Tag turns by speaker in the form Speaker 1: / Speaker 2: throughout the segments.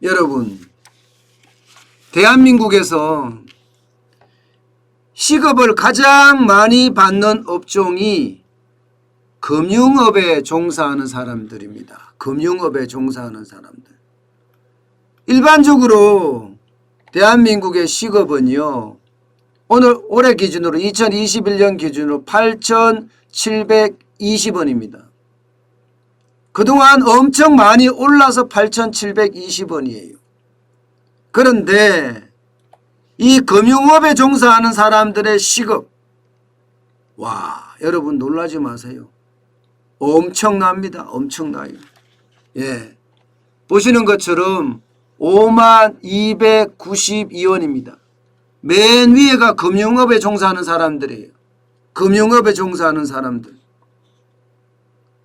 Speaker 1: 여러분, 대한민국에서 시급을 가장 많이 받는 업종이 금융업에 종사하는 사람들입니다. 금융업에 종사하는 사람들. 일반적으로 대한민국의 시급은요, 올해 기준으로 2021년 기준으로 8,720원입니다. 그동안 엄청 많이 올라서 8,720원이에요. 그런데 이 금융업에 종사하는 사람들의 시급, 와, 여러분 놀라지 마세요. 엄청납니다. 엄청나요. 예, 보시는 것처럼 52,292원입니다. 맨 위에가 금융업에 종사하는 사람들이에요. 금융업에 종사하는 사람들.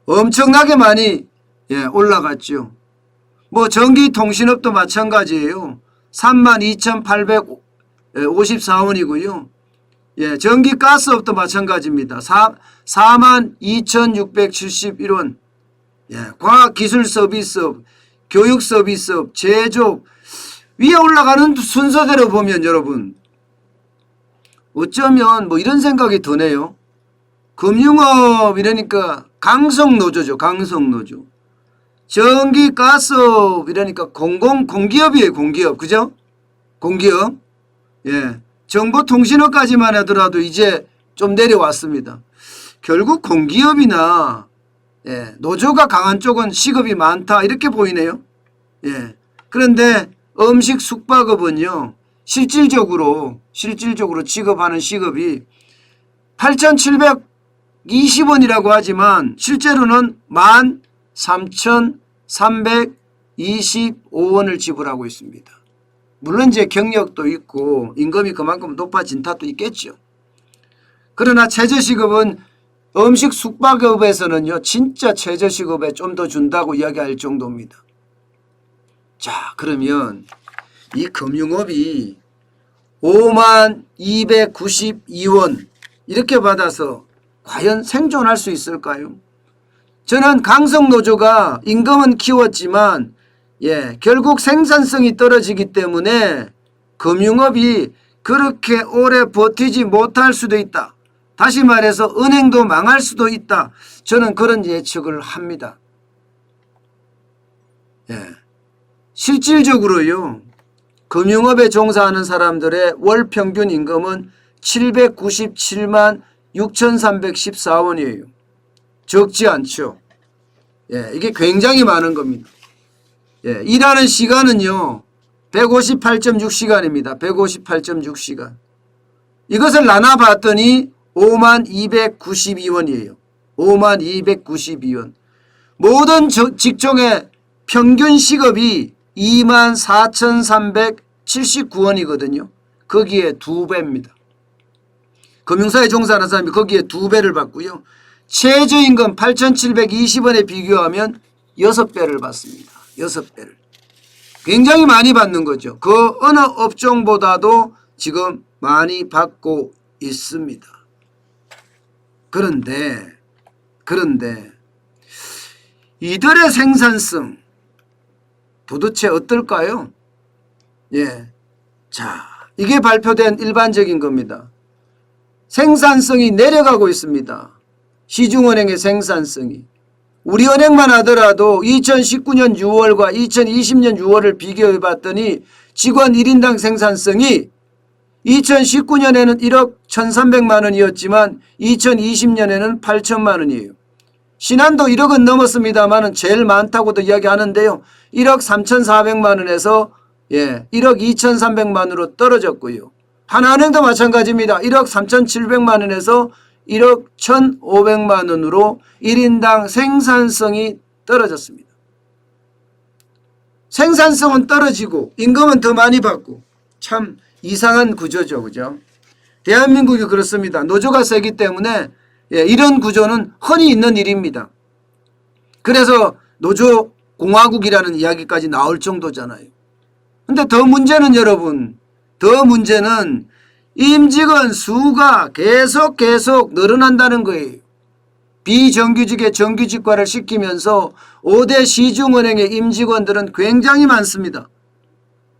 Speaker 1: 엄청나게 많이 올라갔죠. 뭐 전기통신업도 마찬가지예요. 32,854원이고요. 예, 전기가스업도 마찬가지입니다. 42,671원. 예, 과학기술서비스업, 교육서비스업, 제조업. 위에 올라가는 순서대로 보면 여러분, 어쩌면 뭐 이런 생각이 드네요. 금융업 이러니까 강성노조죠. 강성노조. 전기가스업 이러니까 공기업이에요. 공기업. 그죠? 공기업. 예. 정보통신업까지만 하더라도 이제 좀 내려왔습니다. 결국 공기업이나 노조가 강한 쪽은 시급이 많다 이렇게 보이네요. 예. 그런데 음식 숙박업은요, 실질적으로 취급하는 시급이 8,720원이라고 하지만 실제로는 13,325원을 지불하고 있습니다. 물론 이제 경력도 있고 임금이 그만큼 높아진 탓도 있겠죠. 그러나 최저시급은 음식 숙박업에서는요, 진짜 최저시급에 좀 더 준다고 이야기할 정도입니다. 자, 그러면 이 금융업이 51,292원 이렇게 받아서 과연 생존할 수 있을까요? 저는 강성노조가 임금은 키웠지만 결국 생산성이 떨어지기 때문에 금융업이 그렇게 오래 버티지 못할 수도 있다. 다시 말해서 은행도 망할 수도 있다. 저는 그런 예측을 합니다. 실질적으로요, 금융업에 종사하는 사람들의 월 평균 임금은 797만 6,314원이에요. 적지 않죠. 이게 굉장히 많은 겁니다. 일하는 시간은요 158.6시간입니다. 158.6시간. 이것을 나눠봤더니 51,292원이에요. 51,292원. 모든 직종의 평균 시급이 24,379원이거든요. 거기에 2배입니다. 금융사에 종사하는 사람이 거기에 2배를 받고요. 최저임금 8,720원에 비교하면 6배를 받습니다. 6배를. 굉장히 많이 받는 거죠. 그 어느 업종보다도 지금 많이 받고 있습니다. 그런데 이들의 생산성 도대체 어떨까요? 자, 이게 발표된 일반적인 겁니다. 생산성이 내려가고 있습니다. 시중은행의 생산성이. 우리 은행만 하더라도 2019년 6월과 2020년 6월을 비교해 봤더니 직원 1인당 생산성이 2019년에는 1억 1,300만 원이었지만 2020년에는 8천만 원이에요. 신한도 1억은 넘었습니다만 제일 많다고도 이야기하는데요. 1억 3,400만 원에서 1억 2,300만 원으로 떨어졌고요. 하나은행도 마찬가지입니다. 1억 3,700만 원에서 1억 1,500만 원으로 1인당 생산성이 떨어졌습니다. 생산성은 떨어지고 임금은 더 많이 받고 참 이상한 구조죠. 그죠? 대한민국이 그렇습니다. 노조가 세기 때문에 이런 구조는 흔히 있는 일입니다. 그래서 노조공화국이라는 이야기까지 나올 정도잖아요. 근데 더 문제는 여러분, 더 문제는 임직원 수가 계속 늘어난다는 거예요. 비정규직의 정규직화를 시키면서 5대 시중은행의 임직원들은 굉장히 많습니다.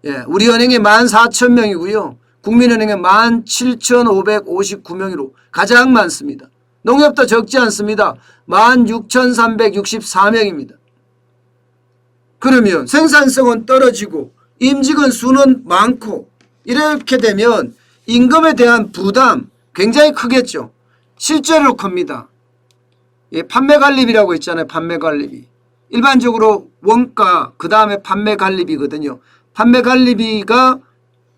Speaker 1: 예, 우리은행에 14,000명이고요. 국민은행에 17,559명으로 가장 많습니다. 농협도 적지 않습니다. 16,364명입니다. 그러면 생산성은 떨어지고 임직원 수는 많고 이렇게 되면 임금에 대한 부담 굉장히 크겠죠. 실제로 큽니다. 예, 판매관리비라고 있잖아요. 판매관리비. 일반적으로 원가 그 다음에 판매관리비거든요. 판매관리비가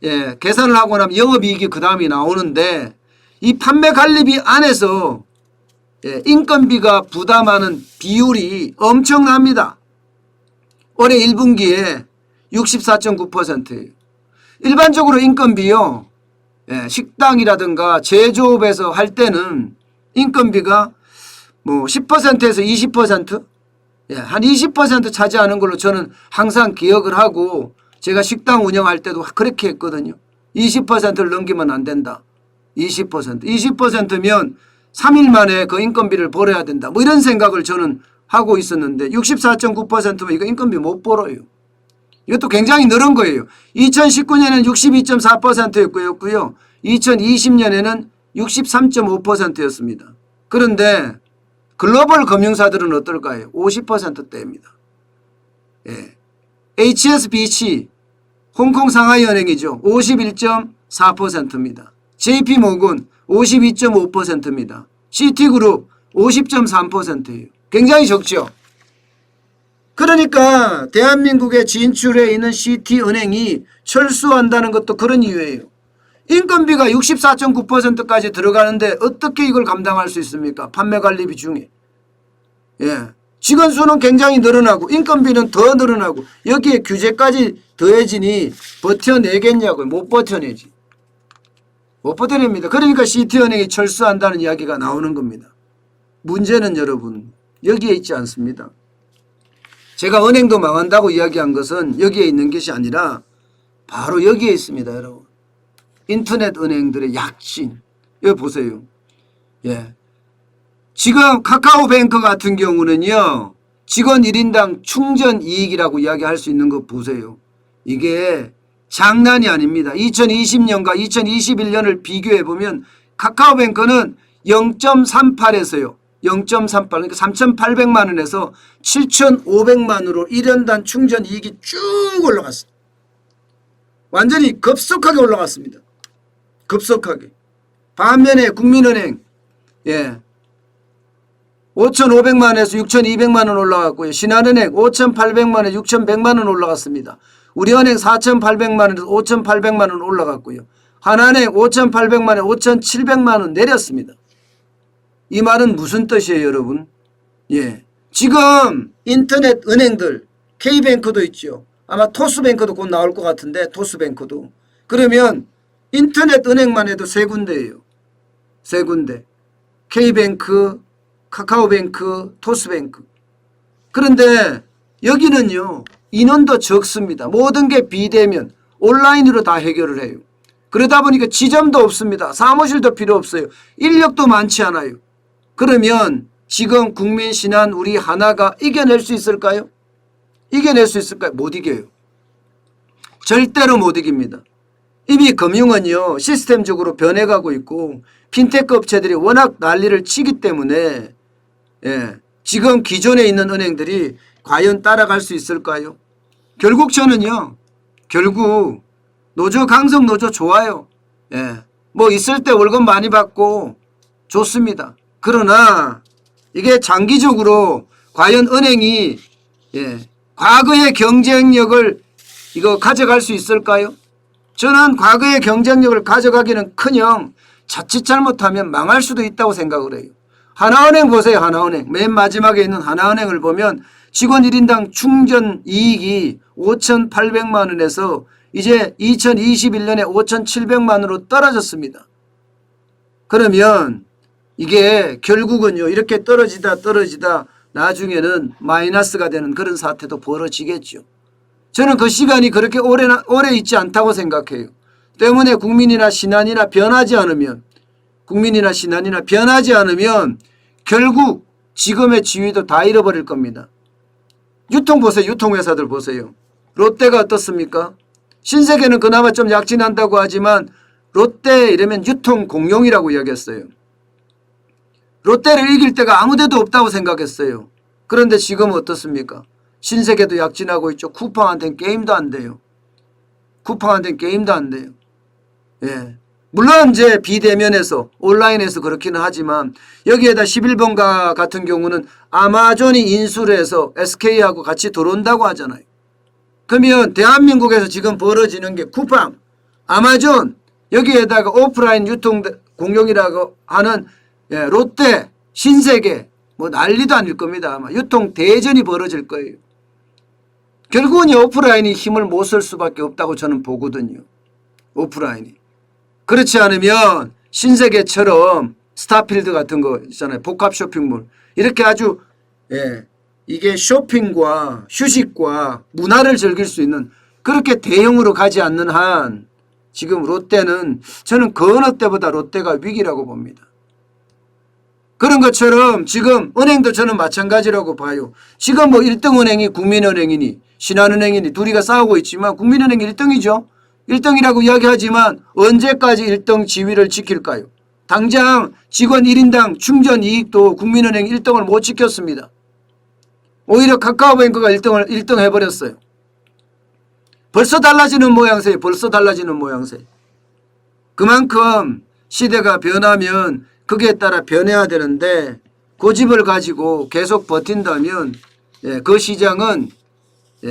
Speaker 1: 예, 계산을 하고 나면 영업이익이 그 다음에 나오는데 이 판매관리비 안에서 예, 인건비가 부담하는 비율이 엄청납니다. 올해 1분기에 64.9%예요. 일반적으로 인건비요. 예, 식당이라든가 제조업에서 할 때는 인건비가 뭐 10%에서 20%? 예, 한 20% 차지하는 걸로 저는 항상 기억을 하고 제가 식당 운영할 때도 그렇게 했거든요. 20%를 넘기면 안 된다. 20%. 20%면 3일 만에 그 인건비를 벌어야 된다. 뭐 이런 생각을 저는 하고 있었는데 64.9%면 이거 인건비 못 벌어요. 이것도 굉장히 늘은 거예요. 2019년에는 62.4%였고요. 2020년에는 63.5%였습니다. 그런데 글로벌 금융사들은 어떨까요? 50%대입니다. 예. HSBC 홍콩 상하이은행이죠. 51.4%입니다. JP모건 52.5%입니다. 시티그룹 50.3%예요. 굉장히 적죠. 그러니까 대한민국에 진출해 있는 시티은행이 철수한다는 것도 그런 이유예요. 인건비가 64.9%까지 들어가는데 어떻게 이걸 감당할 수 있습니까? 판매관리비 중에. 예. 직원 수는 굉장히 늘어나고 인건비는 더 늘어나고 여기에 규제까지 더해지니 버텨내겠냐고요. 못 버텨내지. 못 버텨냅니다. 그러니까 시티은행이 철수한다는 이야기가 나오는 겁니다. 문제는 여러분 여기에 있지 않습니다. 제가 은행도 망한다고 이야기한 것은 여기에 있는 것이 아니라 바로 여기에 있습니다. 여러분. 인터넷 은행들의 약진. 여기 보세요. 예. 지금 카카오뱅크 같은 경우는요. 직원 1인당 충전 이익이라고 이야기할 수 있는 거 보세요. 이게 장난이 아닙니다. 2020년과 2021년을 비교해 보면 카카오뱅크는 0.38에서요. 0.38 그러니까 3,800만 원에서 7,500만 원으로 1년당 충전 이익이 쭉 올라갔어요. 완전히 급속하게 올라갔습니다. 급속하게. 반면에 국민은행 예. 5,500만 원에서 6,200만 원 올라갔고요. 신한은행 5,800만 원에 6,100만 원 올라갔습니다. 우리은행 4,800만 원에서 5,800만 원 올라갔고요. 하나은행 5,800만 원에 5,700만 원 내렸습니다. 이 말은 무슨 뜻이에요, 여러분? 예. 지금 인터넷 은행들 K뱅크도 있죠. 아마 토스뱅크도 곧 나올 것 같은데 토스뱅크도. 그러면 인터넷 은행만 해도 세 군데예요. 세 군데. K뱅크, 카카오뱅크, 토스뱅크. 그런데 여기는요. 인원도 적습니다. 모든 게 비대면 온라인으로 다 해결을 해요. 그러다 보니까 지점도 없습니다. 사무실도 필요 없어요. 인력도 많지 않아요. 그러면 지금 국민 신한 우리 하나가 이겨낼 수 있을까요? 이겨낼 수 있을까요? 못 이겨요. 절대로 못 이깁니다. 이미 금융은요 시스템적으로 변해가고 있고 핀테크 업체들이 워낙 난리를 치기 때문에 예, 지금 기존에 있는 은행들이 과연 따라갈 수 있을까요? 결국 저는요 결국 노조 강성 노조 좋아요. 예, 뭐 있을 때 월급 많이 받고 좋습니다. 그러나 이게 장기적으로 과연 은행이 예, 과거의 경쟁력을 이거 가져갈 수 있을까요? 저는 과거의 경쟁력을 가져가기는커녕 자칫 잘못하면 망할 수도 있다고 생각을 해요. 하나은행 보세요. 하나은행. 맨 마지막에 있는 하나은행을 보면 직원 1인당 충전 이익이 5,800만 원에서 이제 2021년에 5,700만 원으로 떨어졌습니다. 그러면 이게 결국은요 이렇게 떨어지다 나중에는 마이너스가 되는 그런 사태도 벌어지겠죠. 저는 그 시간이 그렇게 오래 있지 않다고 생각해요. 때문에 국민이나 신한이나 변하지 않으면 결국 지금의 지위도 다 잃어버릴 겁니다. 유통 보세요. 유통회사들 보세요. 롯데가 어떻습니까? 신세계는 그나마 좀 약진한다고 하지만 롯데 이러면 유통 공룡이라고 이야기했어요. 롯데를 이길 데가 아무데도 없다고 생각했어요. 그런데 지금은 어떻습니까? 신세계도 약진하고 있죠. 쿠팡한테는 게임도 안 돼요. 쿠팡한테는 게임도 안 돼요. 예. 물론 이제 비대면에서 온라인에서 그렇기는 하지만 여기에다 11번가 같은 경우는 아마존이 인수를 해서 SK하고 같이 들어온다고 하잖아요. 그러면 대한민국에서 지금 벌어지는 게 쿠팡, 아마존, 여기에다가 오프라인 유통 공룡이라고 하는 롯데, 신세계 뭐 난리도 아닐 겁니다. 아마 유통 대전이 벌어질 거예요. 결국은 오프라인이 힘을 못 쓸 수밖에 없다고 저는 보거든요. 오프라인이. 그렇지 않으면 신세계처럼 스타필드 같은 거 있잖아요. 복합 쇼핑몰. 이렇게 아주 이게 쇼핑과 휴식과 문화를 즐길 수 있는 그렇게 대형으로 가지 않는 한 지금 롯데는 저는 그 어느 때보다 롯데가 위기라고 봅니다. 그런 것처럼 지금 은행도 저는 마찬가지라고 봐요. 지금 뭐 1등 은행이 국민은행이니 신한은행이니 둘이가 싸우고 있지만 국민은행이 1등이죠. 1등이라고 이야기하지만 언제까지 1등 지위를 지킬까요? 당장 직원 1인당 충전 이익도 국민은행 1등을 못 지켰습니다. 오히려 카카오뱅크가 1등 해버렸어요. 벌써 달라지는 모양새, 벌써 달라지는 모양새. 그만큼 시대가 변하면 거기에 따라 변해야 되는데 고집을 가지고 계속 버틴다면 그 시장은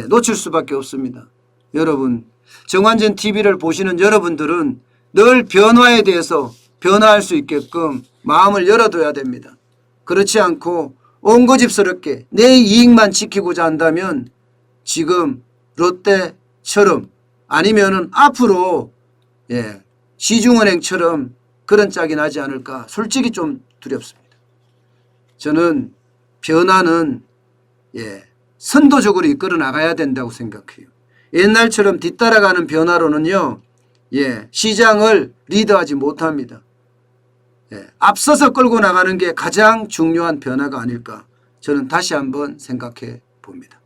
Speaker 1: 놓칠 수밖에 없습니다. 여러분, 정환전 TV를 보시는 여러분들은 늘 변화에 대해서 변화할 수 있게끔 마음을 열어둬야 됩니다. 그렇지 않고 옹고집스럽게 내 이익만 지키고자 한다면 지금 롯데처럼 아니면은 앞으로 시중은행처럼 그런 짝이 나지 않을까 솔직히 좀 두렵습니다. 저는 변화는 선도적으로 이끌어 나가야 된다고 생각해요. 옛날처럼 뒤따라가는 변화로는요 시장을 리드하지 못합니다. 앞서서 끌고 나가는 게 가장 중요한 변화가 아닐까 저는 다시 한번 생각해 봅니다.